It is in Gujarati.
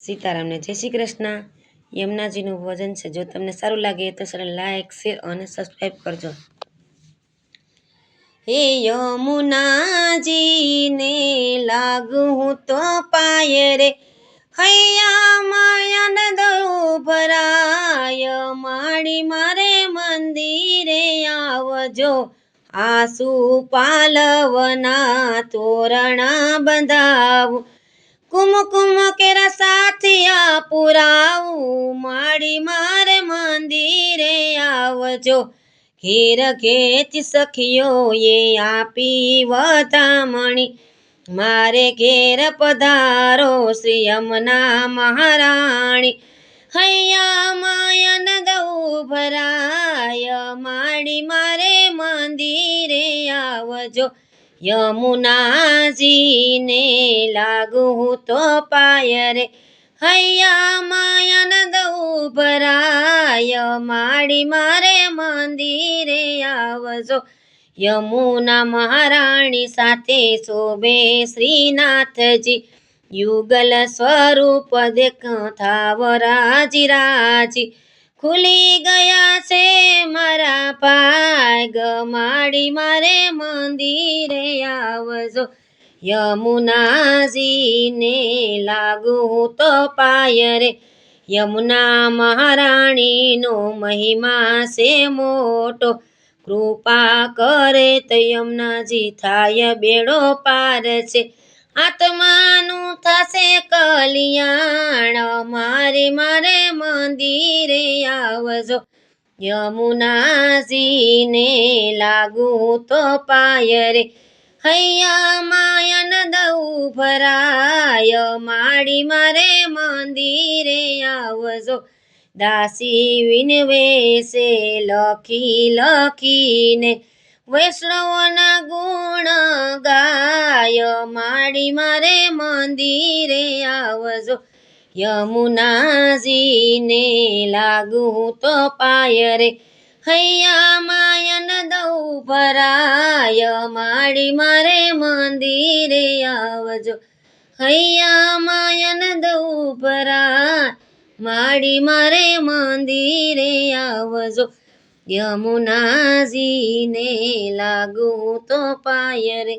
સીતારામને જય શ્રી કૃષ્ણ। યમુનાજીનું ભજન છે। જો તમને સારું લાગે તો લાઈક શેર અને સબસ્ક્રાઈબ કરજો। હે યમુનાજીને લાગુ હું તો પાય રે, હૈયા માયન દઉં ભરાય, માડી મારે મંદિરે આવજો, આસુ પાલવના તોરણા બંધાવું, કુમકુમ કેરા સાથિયા પુરાવું, માડી મારે મંદિરે આવજો, ઘેર ઘેચ સખીઓ એ આપી વધામણી, મારે ઘેર પધારો શ્રી યમુના મહારાણી, હૈયા માયન દઉં ભરાય, માડી મારે મંદિરે આવજો, યમુનાજીને લાગુ હું તો પાય રે, હૈયા માયન દઉં ભરાય, માડી મારે મંદિરે આવજો, યમુના મહારાણી સાથે શોભે શ્રીનાથજી, યુગલ સ્વરૂપ દેખાવ રાજી રાજી, ખુલી ગયા છે મારા ભાગ, માડી મારે મંદિરે આવજો, યમુનાજીને લાગુ હું તો પાય રે, યમુના મહારાણીનો મહિમા છે મોટો, કૃપા કરે તો યમુનાજી થાય બેડો પાર છે, આત્માનું થશે કલ્યાણ, મારે મારે મંદિરે આવજો, યમુનાજીને લાગુ તો પાય રે, હૈયા માયન દઉં ભરાય, માડી મારે મંદિરે આવજો, દાસી વિનવે છે લખી લખીને, વૈષ્ણવના ગુણ ગાય, માડી મારે મંદિરે આવજો, યમુનાજીને લાગુ તો પાય રે, હૈયા માયન દઉં ભરાય, માડી મારે મંદિરે આવજો, હૈયા માયન દઉં ભરાય, માડી મારે મંદિરે આવજો, યમુનાજીને લાગુ તો પાય રે।